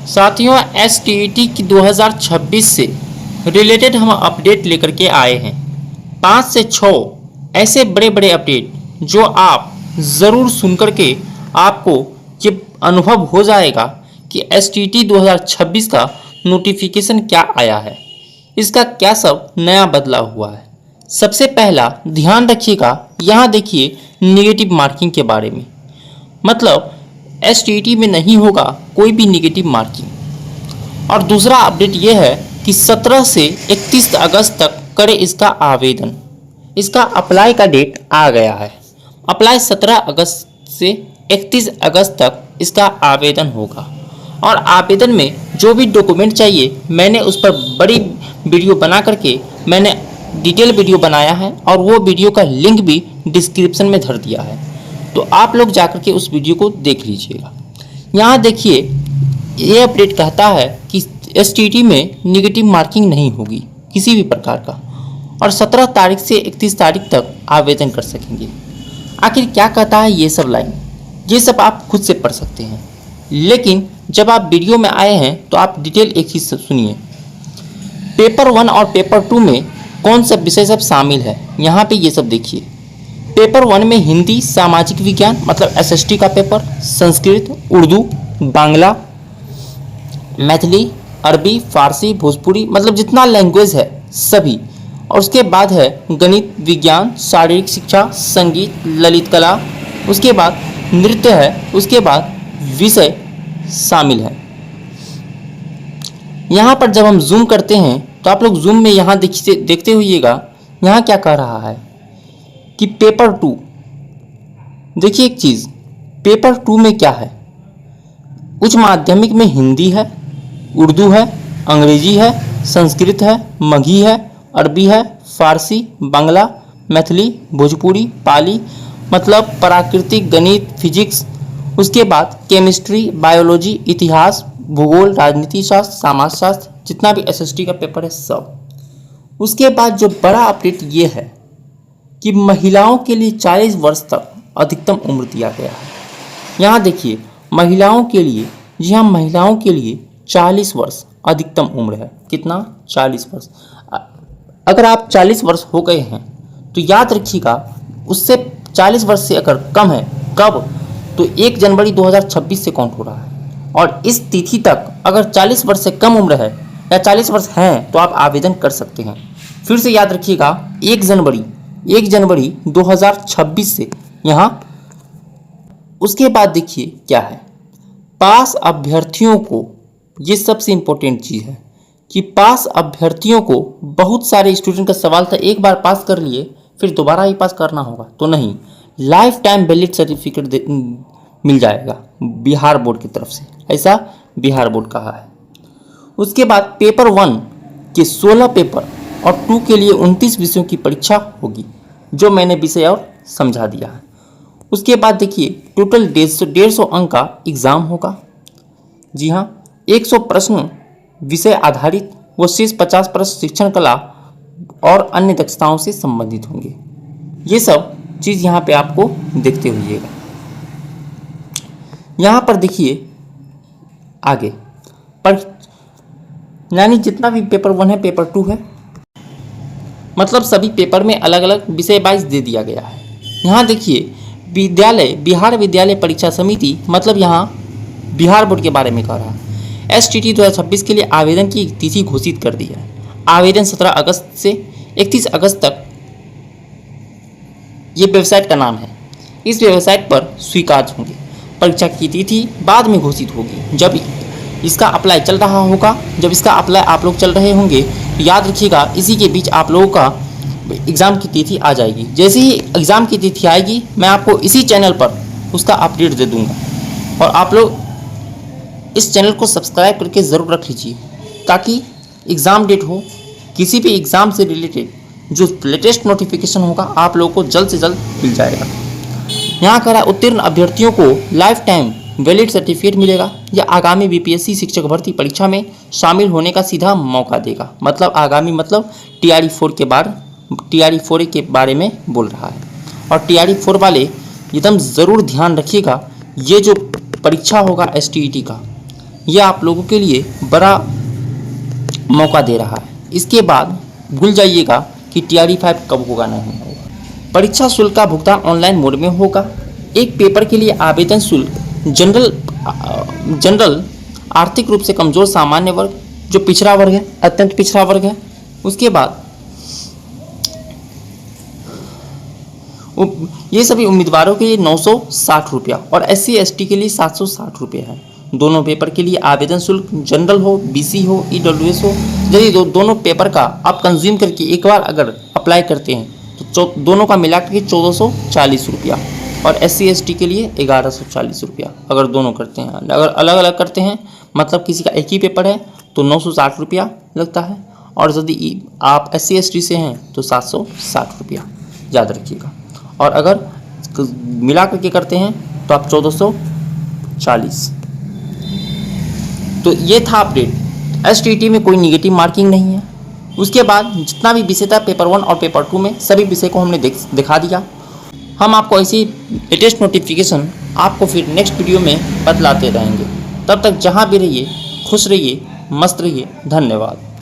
साथियों, STET की 2026 से रिलेटेड हम अपडेट लेकर के आए हैं। 5 से 6 ऐसे बड़े बड़े अपडेट जो आप ज़रूर सुन करके आपको ये अनुभव हो जाएगा कि STET 2026 का नोटिफिकेशन क्या आया है, इसका क्या सब नया बदलाव हुआ है। सबसे पहला ध्यान रखिएगा, यहाँ देखिए नेगेटिव मार्किंग के बारे में। मतलब STET में नहीं होगा कोई भी नेगेटिव मार्किंग। और दूसरा अपडेट ये है कि 17 से 31 अगस्त तक करें इसका आवेदन। इसका अप्लाई का डेट आ गया है। अप्लाई 17 अगस्त से 31 अगस्त तक इसका आवेदन होगा। और आवेदन में जो भी डॉक्यूमेंट चाहिए, मैंने उस पर बड़ी वीडियो बना करके मैंने डिटेल वीडियो बनाया है और वो वीडियो का लिंक भी डिस्क्रिप्शन में धर दिया है, तो आप लोग जाकर के उस वीडियो को देख लीजिएगा। यहाँ देखिए ये अपडेट कहता है कि STET में नेगेटिव मार्किंग नहीं होगी किसी भी प्रकार का, और 17 तारीख से 31 तारीख तक आवेदन कर सकेंगे। आखिर क्या कहता है ये सब लाइन, ये सब आप खुद से पढ़ सकते हैं, लेकिन जब आप वीडियो में आए हैं तो आप डिटेल एक चीज़ सुनिए। पेपर 1 और पेपर 2 में कौन सा विषय सब शामिल है, यहाँ पे ये सब देखिए। पेपर 1 में हिंदी, सामाजिक विज्ञान मतलब SST का पेपर, संस्कृत, उर्दू, बांग्ला, मैथिली, अरबी, फारसी, भोजपुरी मतलब जितना लैंग्वेज है सभी। और उसके बाद है गणित, विज्ञान, शारीरिक शिक्षा, संगीत, ललित कला, उसके बाद नृत्य है, उसके बाद विषय शामिल है। यहाँ पर जब हम जूम करते हैं तो आप लोग जूम में यहाँ देखते हुइएगा, यहाँ क्या कह रहा है कि पेपर 2। देखिए एक चीज़, पेपर 2 में क्या है, उच्च माध्यमिक में हिंदी है, उर्दू है, अंग्रेजी है, संस्कृत है, मगही है, अरबी है, फारसी, बांग्ला, मैथिली, भोजपुरी, पाली मतलब प्राकृतिक, गणित, फिजिक्स, उसके बाद केमिस्ट्री, बायोलॉजी, इतिहास, भूगोल, राजनीति शास्त्र, समाजशास्त्र, जितना भी SST का पेपर है सब। उसके बाद जो बड़ा अपडेट ये है कि महिलाओं के लिए 40 वर्ष तक अधिकतम उम्र दिया गया है। यहाँ देखिए महिलाओं के लिए, जी हाँ महिलाओं के लिए 40 वर्ष अधिकतम उम्र है। कितना? 40 वर्ष। अगर आप 40 वर्ष हो गए हैं तो याद रखिएगा, उससे 40 वर्ष से अगर कम है कब, तो 1 जनवरी 2026 से काउंट हो रहा है। और इस तिथि तक अगर 40 वर्ष से कम उम्र है या 40 वर्ष हैं तो आप आवेदन कर सकते हैं। फिर से याद रखिएगा, 1 जनवरी 2026 से यहाँ। उसके बाद देखिए क्या है, पास अभ्यर्थियों को, ये सबसे इम्पोर्टेंट चीज़ है कि पास अभ्यर्थियों को, बहुत सारे स्टूडेंट का सवाल था एक बार पास कर लिए फिर दोबारा ही पास करना होगा, तो नहीं, लाइफ टाइम वैलिड सर्टिफिकेट मिल जाएगा बिहार बोर्ड की तरफ से, ऐसा बिहार बोर्ड कहा है। उसके बाद पेपर 1 के 16 पेपर और 2 के लिए 29 विषयों की परीक्षा होगी, जो मैंने विषय और समझा दिया है। उसके बाद देखिए टोटल 150 अंक का एग्ज़ाम होगा। जी हाँ, 100 प्रश्न विषय आधारित, वो शेष 50 प्रश्न शिक्षण कला और अन्य दक्षताओं से संबंधित होंगे। ये सब चीज़ यहाँ पे आपको देखते हुइएगा। यहाँ पर देखिए आगे पर, यानी जितना भी पेपर 1 है, पेपर 2 है, मतलब सभी पेपर में अलग अलग विषय वाइज दे दिया गया है। यहाँ देखिए बिहार विद्यालय परीक्षा समिति मतलब यहाँ बिहार बोर्ड के बारे में कह रहा है। STET 2026 के लिए आवेदन की तिथि घोषित कर दी है। आवेदन 17 अगस्त से 31 अगस्त तक, ये वेबसाइट का नाम है, इस वेबसाइट पर स्वीकार होंगे। परीक्षा की तिथि बाद में घोषित होगी, जब इसका अप्लाई चल रहा होगा। जब इसका अप्लाई आप लोग चल रहे होंगे तो याद रखिएगा, इसी के बीच आप लोगों का एग्ज़ाम की तिथि आ जाएगी। जैसे ही एग्ज़ाम की तिथि आएगी मैं आपको इसी चैनल पर उसका अपडेट दे दूँगा। और आप लोग इस चैनल को सब्सक्राइब करके ज़रूर रख लीजिए, ताकि एग्ज़ाम डेट हो, किसी भी एग्ज़ाम से रिलेटेड जो लेटेस्ट नोटिफिकेशन होगा आप लोगों को जल्द से जल्द मिल जाएगा। यहाँ कह रहा है उत्तीर्ण अभ्यर्थियों को लाइफ टाइम वैलिड सर्टिफिकेट मिलेगा। यह आगामी BPSC शिक्षक भर्ती परीक्षा में शामिल होने का सीधा मौका देगा। मतलब आगामी मतलब TRE 4 के बारे में बोल रहा है। और TRE 4 वाले एकदम ज़रूर ध्यान रखिएगा, ये जो परीक्षा होगा STET का, ये आप लोगों के लिए बड़ा मौका दे रहा है। इसके बाद भूल जाइएगा कि TRE5 कब होगा नहीं होगा। परीक्षा शुल्क का भुगतान ऑनलाइन मोड में होगा। एक पेपर के लिए आवेदन शुल्क जनरल आर्थिक रूप से कमजोर सामान्य वर्ग, जो पिछड़ा वर्ग है, अत्यंत पिछड़ा वर्ग है, उसके बाद ये सभी उम्मीदवारों के लिए 960 रुपया और SC ST के लिए 760 रुपये है। दोनों पेपर के लिए आवेदन शुल्क जनरल हो, BC हो, EWS हो, यदि दोनों पेपर का आप कंज्यूम करके एक बार अगर अप्लाई करते हैं तो दोनों का मिला के 1440 रुपया और SC ST के लिए 1140 रुपया अगर दोनों करते हैं। अगर अलग अलग करते हैं, मतलब किसी का एक ही पेपर है तो 960 रुपया लगता है, और यदि आप SC ST से हैं तो 760 रुपया, याद रखिएगा। और अगर मिला करके करते हैं तो आप 1440। तो ये था अपडेट। STT में कोई निगेटिव मार्किंग नहीं है। उसके बाद जितना भी विषय था पेपर 1 और पेपर 2 में, सभी विषय को हमने दिखा दिया। हम आपको ऐसी लेटेस्ट नोटिफिकेशन आपको फिर नेक्स्ट वीडियो में बतलाते रहेंगे। तब तक जहाँ भी रहिए खुश रहिए, मस्त रहिए। धन्यवाद।